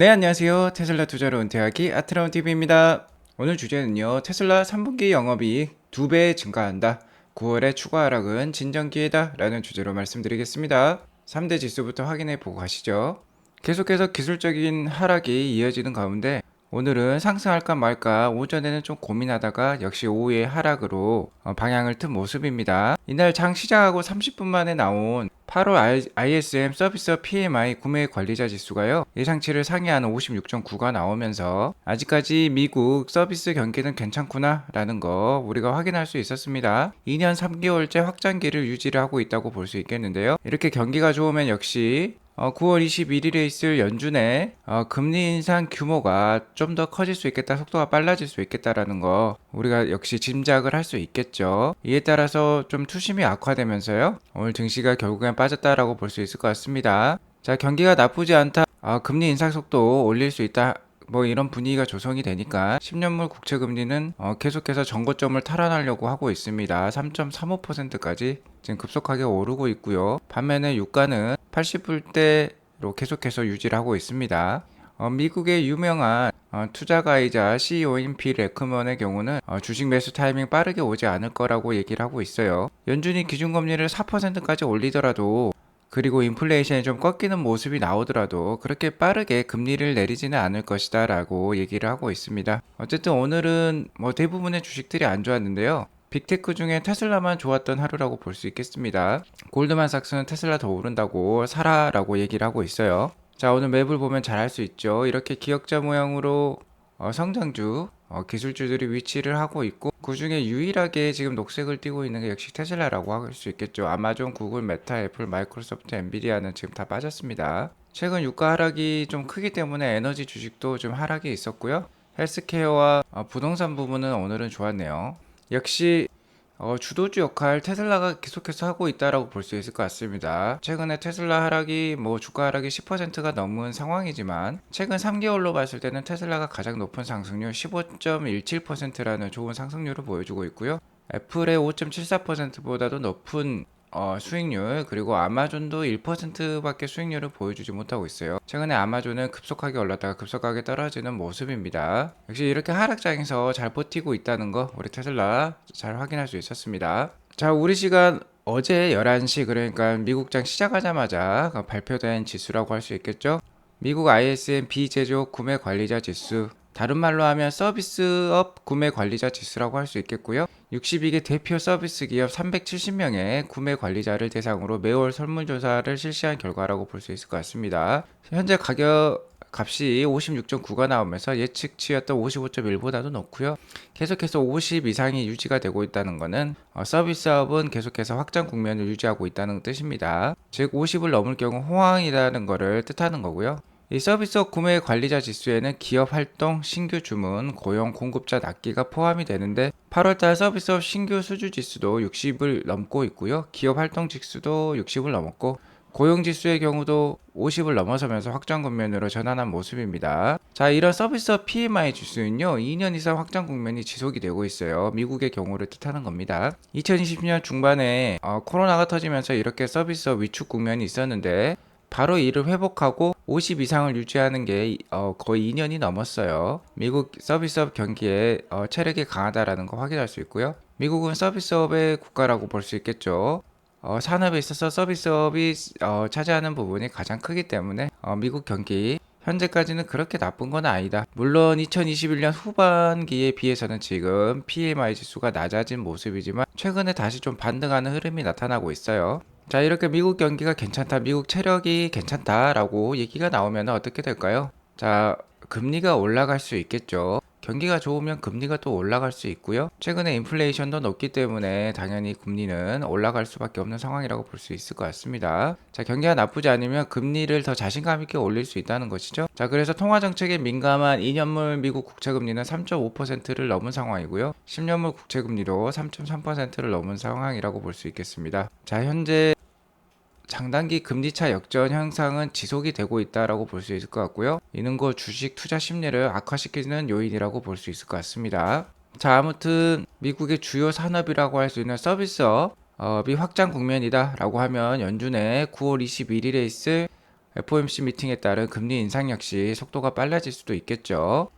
네, 안녕하세요. 테슬라 투자로 은퇴하기 아트라운TV입니다. 오늘 주제는요, 테슬라 3분기 영업이익 2배 증가한다. 9월의 추가 하락은 진정기회다. 라는 주제로 말씀드리겠습니다. 3대 지수부터 확인해 보고 가시죠. 계속해서 기술적인 하락이 이어지는 가운데 오늘은 상승할까 말까 오전에는 좀 고민하다가 역시 오후에 하락으로 방향을 튼 모습입니다. 이날 장 시작하고 30분 만에 나온 8월 ISM 서비스업 PMI 구매 관리자 지수가요, 예상치를 상회하는 56.9가 나오면서 아직까지 미국 서비스 경기는 괜찮구나 라는 거 우리가 확인할 수 있었습니다. 2년 3개월째 확장기를 유지를 하고 있다고 볼 수 있겠는데요. 이렇게 경기가 좋으면 역시 9월 21일에 있을 연준의 금리 인상 규모가 좀 더 커질 수 있겠다, 속도가 빨라질 수 있겠다라는 거 우리가 역시 짐작을 할 수 있겠죠. 이에 따라서 좀 투심이 악화되면서요, 오늘 증시가 결국엔 빠졌다라고 볼 수 있을 것 같습니다. 자, 경기가 나쁘지 않다, 금리 인상 속도 올릴 수 있다, 뭐 이런 분위기가 조성이 되니까 10년물 국채금리는 계속해서 전고점을 탈환하려고 하고 있습니다. 3.35%까지 지금 급속하게 오르고 있고요. 반면에 유가는 80불대로 계속해서 유지를 하고 있습니다. 미국의 유명한 투자가이자 CEO인 빌 에크먼의 경우는 주식 매수 타이밍 빠르게 오지 않을 거라고 얘기를 하고 있어요. 연준이 기준금리를 4%까지 올리더라도, 그리고 인플레이션이 좀 꺾이는 모습이 나오더라도 그렇게 빠르게 금리를 내리지는 않을 것이다 라고 얘기를 하고 있습니다. 어쨌든 오늘은 뭐 대부분의 주식들이 안 좋았는데요, 빅테크 중에 테슬라만 좋았던 하루라고 볼 수 있겠습니다. 골드만삭스는 테슬라 더 오른다고 사라라고 얘기를 하고 있어요. 자, 오늘 맵을 보면 잘 알 수 있죠. 이렇게 기역자 모양으로 성장주, 기술주들이 위치를 하고 있고, 그 중에 유일하게 지금 녹색을 띠고 있는 게 역시 테슬라라고 할 수 있겠죠. 아마존, 구글, 메타, 애플, 마이크로소프트, 엔비디아는 지금 다 빠졌습니다. 최근 유가 하락이 좀 크기 때문에 에너지 주식도 좀 하락이 있었고요. 헬스케어와 부동산 부분은 오늘은 좋았네요. 역시 주도주 역할 테슬라가 계속해서 하고 있다라고 볼 수 있을 것 같습니다. 최근에 테슬라 하락이 주가 하락이 10%가 넘은 상황이지만 최근 3개월로 봤을 때는 테슬라가 가장 높은 상승률 15.17%라는 좋은 상승률을 보여주고 있고요. 애플의 5.74%보다도 높은 수익률, 그리고 아마존도 1%밖에 수익률을 보여주지 못하고 있어요. 최근에 아마존은 급속하게 올랐다가 급속하게 떨어지는 모습입니다. 역시 이렇게 하락장에서 잘 버티고 있다는 거 우리 테슬라 잘 확인할 수 있었습니다. 자, 우리 시간 어제 11시, 그러니까 미국장 시작하자마자 발표된 지수라고 할 수 있겠죠. 미국 ISM 비제조업 구매 관리자 지수, 다른 말로 하면 서비스업 구매 관리자 지수라고 할 수 있겠고요. 62개 대표 서비스 기업 370명의 구매 관리자를 대상으로 매월 설문조사를 실시한 결과라고 볼 수 있을 것 같습니다. 현재 값이 56.9가 나오면서 예측치였던 55.1보다도 높고요. 계속해서 50 이상이 유지가 되고 있다는 것은 서비스업은 계속해서 확장 국면을 유지하고 있다는 뜻입니다. 즉 50을 넘을 경우 호황이라는 것을 뜻하는 거고요. 이 서비스업 구매 관리자 지수에는 기업 활동, 신규 주문, 고용, 공급자 납기가 포함이 되는데 8월달 서비스업 신규 수주 지수도 60을 넘고 있고요. 기업 활동 지수도 60을 넘었고, 고용 지수의 경우도 50을 넘어서면서 확장 국면으로 전환한 모습입니다. 자, 이런 서비스업 PMI 지수는요, 2년 이상 확장 국면이 지속이 되고 있어요. 미국의 경우를 뜻하는 겁니다. 2020년 중반에 코로나가 터지면서 이렇게 서비스업 위축 국면이 있었는데 바로 이를 회복하고 50 이상을 유지하는 게 거의 2년이 넘었어요. 미국 서비스업 경기에 체력이 강하다라는 거 확인할 수 있고요. 미국은 서비스업의 국가라고 볼 수 있겠죠. 산업에 있어서 서비스업이 차지하는 부분이 가장 크기 때문에 미국 경기 현재까지는 그렇게 나쁜 건 아니다. 물론 2021년 후반기에 비해서는 지금 PMI 지수가 낮아진 모습이지만 최근에 다시 좀 반등하는 흐름이 나타나고 있어요. 자, 이렇게 미국 경기가 괜찮다, 미국 체력이 괜찮다라고 얘기가 나오면 어떻게 될까요? 자, 금리가 올라갈 수 있겠죠. 경기가 좋으면 금리가 또 올라갈 수 있고요. 최근에 인플레이션도 높기 때문에 당연히 금리는 올라갈 수밖에 없는 상황이라고 볼 수 있을 것 같습니다. 자, 경기가 나쁘지 않으면 금리를 더 자신감 있게 올릴 수 있다는 것이죠. 자, 그래서 통화정책에 민감한 2년물 미국 국채금리는 3.5%를 넘은 상황이고요. 10년물 국채금리도 3.3%를 넘은 상황이라고 볼 수 있겠습니다. 자, 현재 장단기 금리차 역전 현상은 지속이 되고 있다라고 볼 수 있을 것 같고요. 이는 그 주식 투자 심리를 악화시키는 요인이라고 볼 수 있을 것 같습니다. 자, 아무튼 미국의 주요 산업이라고 할 수 있는 서비스업이 확장 국면이다 라고 하면 연준의 9월 21일에 있을 FOMC 미팅에 따른 금리 인상 역시 속도가 빨라질 수도 있겠죠.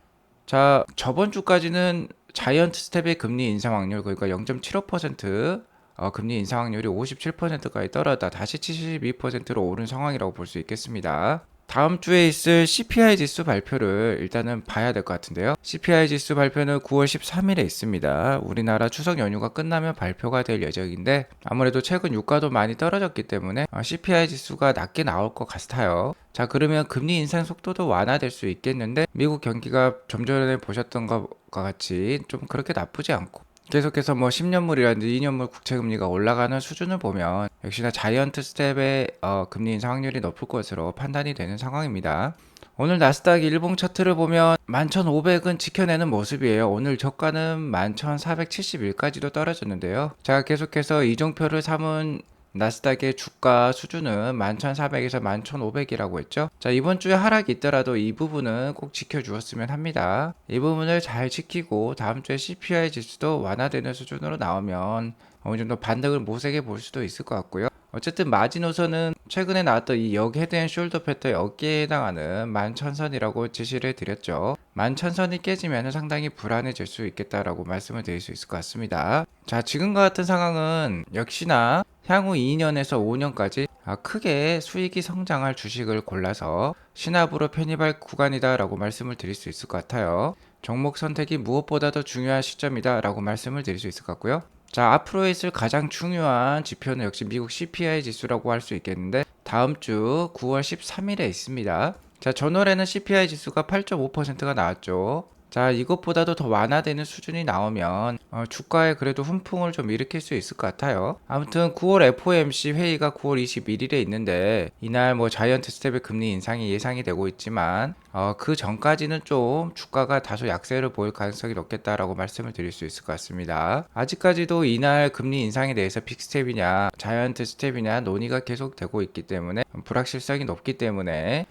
자, 저번 주까지는 자이언트 스텝의 금리 인상 확률, 그러니까 0.75%, 금리 인상 확률이 57%까지 떨어졌다 다시 72%로 오른 상황이라고 볼 수 있겠습니다. 다음 주에 있을 CPI 지수 발표를 일단은 봐야 될 것 같은데요. CPI 지수 발표는 9월 13일에 있습니다. 우리나라 추석 연휴가 끝나면 발표가 될 예정인데 아무래도 최근 유가도 많이 떨어졌기 때문에 CPI 지수가 낮게 나올 것 같아요. 자, 그러면 금리 인상 속도도 완화될 수 있겠는데 미국 경기가 좀 전에 보셨던 것과 같이 좀 그렇게 나쁘지 않고 계속해서 뭐 10년물이라든지 2년물 국채금리가 올라가는 수준을 보면 역시나 자이언트 스텝의 금리 인상 확률이 높을 것으로 판단이 되는 상황입니다. 오늘 나스닥 일봉 차트를 보면 11,500은 지켜내는 모습이에요. 오늘 저가는 11,471까지도 떨어졌는데요. 제가 계속해서 이종표를 삼은 나스닥의 주가 수준은 11,400에서 11,500이라고 했죠. 자, 이번 주에 하락이 있더라도 이 부분은 꼭 지켜주었으면 합니다. 이 부분을 잘 지키고 다음 주에 CPI 지수도 완화되는 수준으로 나오면 어느 정도 반등을 모색해 볼 수도 있을 것 같고요. 어쨌든 마지노선은 최근에 나왔던 이 역 헤드앤 숄더 패턴 어깨에 해당하는 11,000선이라고 제시를 드렸죠. 11,000선이 깨지면 상당히 불안해질 수 있겠다라고 말씀을 드릴 수 있을 것 같습니다. 자, 지금과 같은 상황은 역시나 향후 2년에서 5년까지 크게 수익이 성장할 주식을 골라서 신압으로 편입할 구간이다라고 말씀을 드릴 수 있을 것 같아요. 종목 선택이 무엇보다도 중요한 시점이다라고 말씀을 드릴 수 있을 것 같고요. 자, 앞으로 있을 가장 중요한 지표는 역시 미국 CPI 지수라고 할 수 있겠는데 다음 주 9월 13일에 있습니다. 자, 전월에는 CPI 지수가 8.5%가 나왔죠. 자, 이것보다도 더 완화되는 수준이 나오면 주가에 그래도 훈풍을 좀 일으킬 수 있을 것 같아요. 아무튼 9월 FOMC 회의가 9월 21일에 있는데 이날 뭐 자이언트 스텝의 금리 인상이 예상이 되고 있지만 그 전까지는 좀 주가가 다소 약세를 보일 가능성이 높겠다라고 말씀을 드릴 수 있을 것 같습니다. 아직까지도 이날 금리 인상에 대해서 빅스텝이냐 자이언트 스텝이냐 논의가 계속되고 있기 때문에 불확실성이 높기 때문에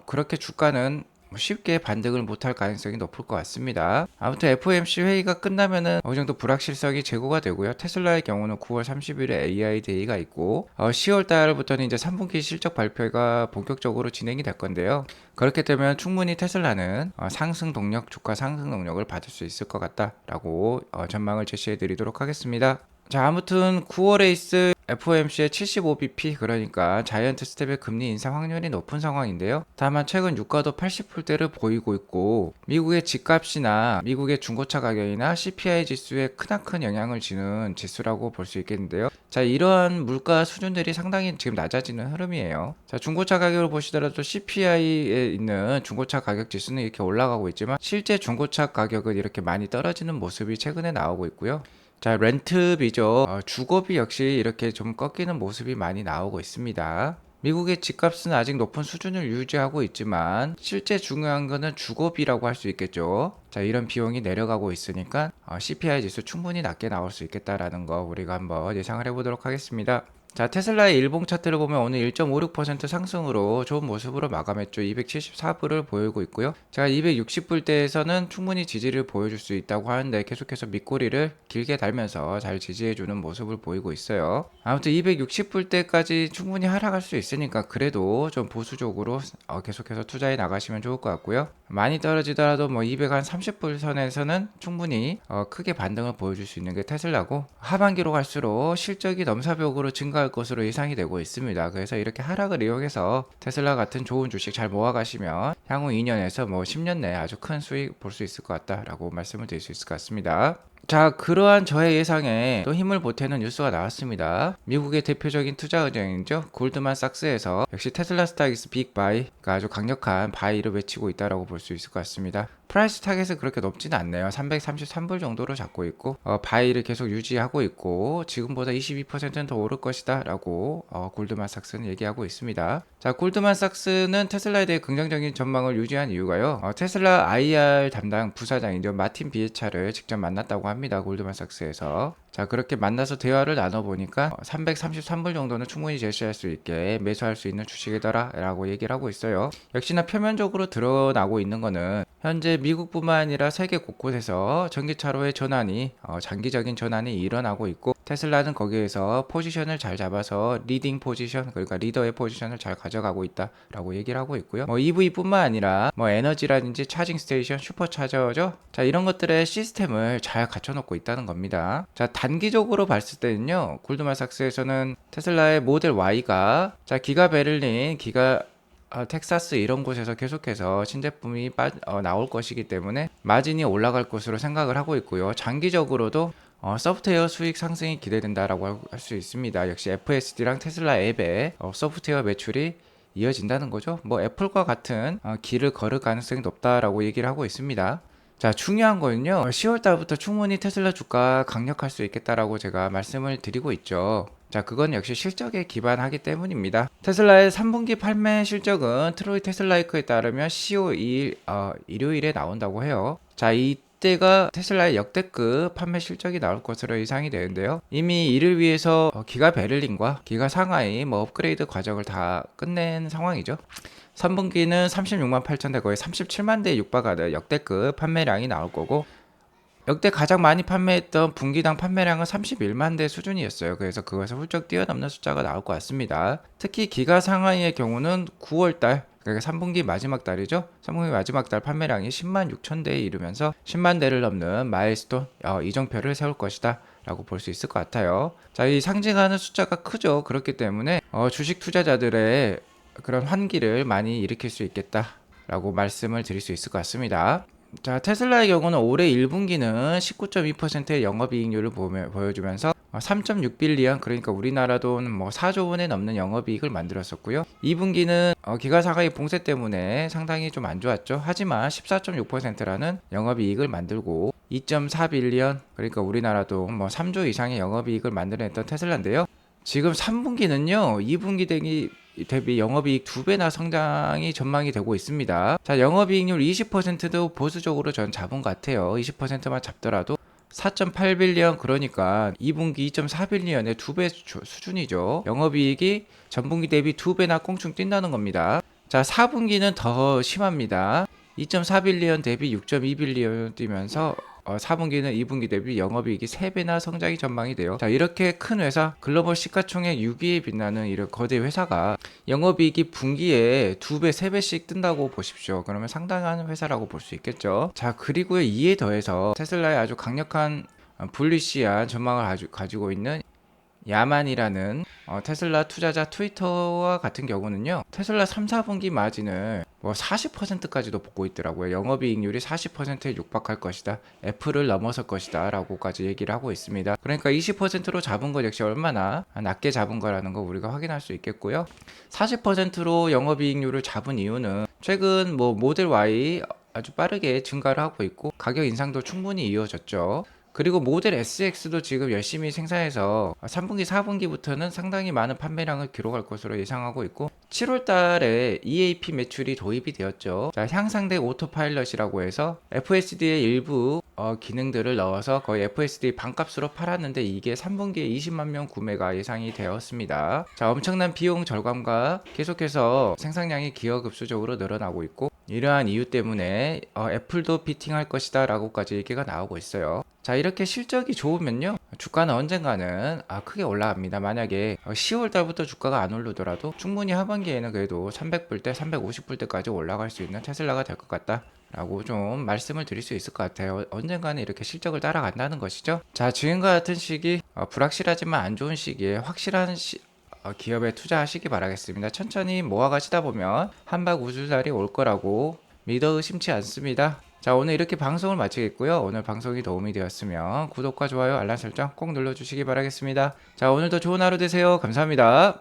그렇게 주가는 쉽게 반등을 못할 가능성이 높을 것 같습니다. 아무튼 FOMC 회의가 끝나면은 어느 정도 불확실성이 제고가 되고요. 테슬라의 경우는 9월 30일에 AI 데이가 있고 10월 달부터는 이제 3분기 실적 발표가 본격적으로 진행이 될 건데요. 그렇게 되면 충분히 테슬라는 상승 동력, 주가 상승 동력을 받을 수 있을 것 같다라고 전망을 제시해 드리도록 하겠습니다. 자, 아무튼 9월에 있을 FOMC의 75bp, 그러니까 자이언트 스텝의 금리 인상 확률이 높은 상황인데요. 다만 최근 유가도 80불대를 보이고 있고 미국의 집값이나 미국의 중고차 가격이나 CPI 지수에 크나큰 영향을 주는 지수라고 볼 수 있겠는데요. 자, 이러한 물가 수준들이 상당히 지금 낮아지는 흐름이에요. 자, 중고차 가격을 보시더라도 CPI에 있는 중고차 가격 지수는 이렇게 올라가고 있지만 실제 중고차 가격은 이렇게 많이 떨어지는 모습이 최근에 나오고 있고요. 자, 렌트비죠. 주거비 역시 이렇게 좀 꺾이는 모습이 많이 나오고 있습니다. 미국의 집값은 아직 높은 수준을 유지하고 있지만 실제 중요한 거는 주거비라고 할 수 있겠죠. 자, 이런 비용이 내려가고 있으니까 CPI 지수 충분히 낮게 나올 수 있겠다라는 거 우리가 한번 예상을 해보도록 하겠습니다. 자, 테슬라의 일봉 차트를 보면 오늘 1.56% 상승으로 좋은 모습으로 마감했죠. 274불을 보이고 있고요. 제가 260불대에서는 충분히 지지를 보여줄 수 있다고 하는데 계속해서 밑꼬리를 길게 달면서 잘 지지해주는 모습을 보이고 있어요. 아무튼 260불대까지 충분히 하락할 수 있으니까 그래도 좀 보수적으로 계속해서 투자해 나가시면 좋을 것 같고요. 많이 떨어지더라도 뭐 230불 선에서는 충분히 크게 반등을 보여줄 수 있는 게 테슬라고 하반기로 갈수록 실적이 넘사벽으로 증가할 것으로 예상이 되고 있습니다. 그래서 이렇게 하락을 이용해서 테슬라 같은 좋은 주식 잘 모아가시면 향후 2년에서 뭐 10년 내에 아주 큰 수익 볼 수 있을 것 같다라고 말씀을 드릴 수 있을 것 같습니다. 자, 그러한 저의 예상에 또 힘을 보태는 뉴스가 나왔습니다. 미국의 대표적인 투자은행이죠. 골드만삭스에서 역시 테슬라 스탁스 빅바이가 아주 강력한 바이를 외치고 있다라고 볼 수 있을 것 같습니다. 프라이스 타겟은 그렇게 높지는 않네요. 333불 정도로 잡고 있고 바이를 계속 유지하고 있고 지금보다 22%는 더 오를 것이다 라고 골드만삭스는 얘기하고 있습니다. 자, 골드만삭스는 테슬라에 대해 긍정적인 전망을 유지한 이유가요. 테슬라 IR 담당 부사장이죠. 마틴 비에차를 직접 만났다고 합니다. 골드만삭스에서. 자, 그렇게 만나서 대화를 나눠보니까 333불 정도는 충분히 제시할 수 있게 매수할 수 있는 주식이더라 라고 얘기를 하고 있어요. 역시나 표면적으로 드러나고 있는 거는 현재 미국뿐만 아니라 세계 곳곳에서 전기차로의 전환이 장기적인 전환이 일어나고 있고, 테슬라는 거기에서 포지션을 잘 잡아서 리딩 포지션, 그러니까 리더의 포지션을 잘 가져가고 있다라고 얘기를 하고 있고요. EV뿐만 아니라 에너지라든지 차징 스테이션, 슈퍼차저죠. 자, 이런 것들의 시스템을 잘 갖춰놓고 있다는 겁니다. 자, 단기적으로 봤을 때는요, 골드만삭스에서는 테슬라의 모델 Y가 기가 베를린, 기가 텍사스 이런 곳에서 계속해서 신제품이 나올 것이기 때문에 마진이 올라갈 것으로 생각을 하고 있고요. 장기적으로도 소프트웨어 수익 상승이 기대된다라고 할 수 있습니다. 역시 FSD랑 테슬라 앱의 소프트웨어 매출이 이어진다는 거죠. 애플과 같은 길을 걸을 가능성이 높다라고 얘기를 하고 있습니다. 자, 중요한 거는요, 10월 달부터 충분히 테슬라 주가 강력할 수 있겠다라고 제가 말씀을 드리고 있죠. 자, 그건 역시 실적에 기반하기 때문입니다. 테슬라의 3분기 판매 실적은 트로이 테슬라이크에 따르면 10월 2일 일요일에 나온다고 해요. 자, 이때가 테슬라의 역대급 판매 실적이 나올 것으로 예상이 되는데요. 이미 이를 위해서 기가 베를린과 기가 상하이 업그레이드 과정을 다 끝낸 상황이죠. 3분기는 36만 8천 대, 거의 37만 대에 육박하는 역대급 판매량이 나올 거고, 역대 가장 많이 판매했던 분기당 판매량은 31만 대 수준이었어요. 그래서 그것을 훌쩍 뛰어넘는 숫자가 나올 것 같습니다. 특히 기가 상하이의 경우는 9월달, 그러니까 3분기 마지막 달이죠. 3분기 마지막 달 판매량이 10만 6천 대에 이르면서 10만 대를 넘는 마일스톤 이정표를 세울 것이다 라고 볼 수 있을 것 같아요. 자, 이 상징하는 숫자가 크죠. 그렇기 때문에 주식 투자자들의 그런 환기를 많이 일으킬 수 있겠다라고 말씀을 드릴 수 있을 것 같습니다. 자, 테슬라의 경우는 올해 1분기는 19.2%의 영업이익률을 보여주면서 3.6빌리언, 그러니까 우리나라 돈 4조 원에 넘는 영업이익을 만들었었고요. 2분기는 기가상하이 봉쇄 때문에 상당히 좀 안 좋았죠. 하지만 14.6%라는 영업이익을 만들고 2.4빌리언, 그러니까 우리나라 돈 3조 이상의 영업이익을 만들어냈던 테슬라인데요. 지금 3분기는요, 2분기 대비 영업이익 2배나 성장이 전망이 되고 있습니다. 자, 영업이익률 20%도 보수적으로 전 잡은 것 같아요. 20%만 잡더라도 4.8빌리언, 그러니까 2분기 2.4빌리언의 2배 수준이죠. 영업이익이 전분기 대비 2배나 꽁충 뛴다는 겁니다. 자, 4분기는 더 심합니다. 2.4빌리언 대비 6.2빌리언 뛰면서 4분기는 2분기 대비 영업이익이 3배나 성장이 전망이 돼요. 자, 이렇게 큰 회사, 글로벌 시가총액 6위에 빛나는 이런 거대 회사가 영업이익이 분기에 2배, 3배씩 뜬다고 보십시오. 그러면 상당한 회사라고 볼 수 있겠죠. 자, 그리고 이에 더해서 테슬라의 아주 강력한 불리시한 전망을 가지고 있는 야만이라는 테슬라 투자자 트위터와 같은 경우는요, 테슬라 3, 4분기 마진을 40%까지도 보고 있더라고요. 영업이익률이 40%에 육박할 것이다, 애플을 넘어설 것이다 라고까지 얘기를 하고 있습니다. 그러니까 20%로 잡은 것 역시 얼마나 낮게 잡은 거라는 거 우리가 확인할 수 있겠고요. 40%로 영업이익률을 잡은 이유는 최근 모델 Y 아주 빠르게 증가를 하고 있고 가격 인상도 충분히 이어졌죠. 그리고 모델 SX도 지금 열심히 생산해서 3분기, 4분기부터는 상당히 많은 판매량을 기록할 것으로 예상하고 있고, 7월 달에 EAP 매출이 도입이 되었죠. 자, 향상된 오토파일럿이라고 해서 FSD의 일부 기능들을 넣어서 거의 FSD 반값으로 팔았는데 이게 3분기에 20만 명 구매가 예상이 되었습니다. 자, 엄청난 비용 절감과 계속해서 생산량이 기하급수적으로 늘어나고 있고, 이러한 이유 때문에 애플도 비팅할 것이다 라고까지 얘기가 나오고 있어요. 자, 이렇게 실적이 좋으면요, 주가는 언젠가는 크게 올라갑니다. 만약에 10월 달부터 주가가 안 오르더라도 충분히 하반기에는 그래도 300불대, 350불대까지 올라갈 수 있는 테슬라가 될 것 같다 라고 좀 말씀을 드릴 수 있을 것 같아요. 언젠가는 이렇게 실적을 따라간다는 것이죠. 자, 지금과 같은 시기, 불확실하지만 안 좋은 시기에 확실한 기업에 투자하시기 바라겠습니다. 천천히 모아가시다 보면 한박 우주살이 올 거라고 믿어 의심치 않습니다. 자, 오늘 이렇게 방송을 마치겠고요. 오늘 방송이 도움이 되었으면 구독과 좋아요, 알람 설정 꼭 눌러주시기 바라겠습니다. 자, 오늘도 좋은 하루 되세요. 감사합니다.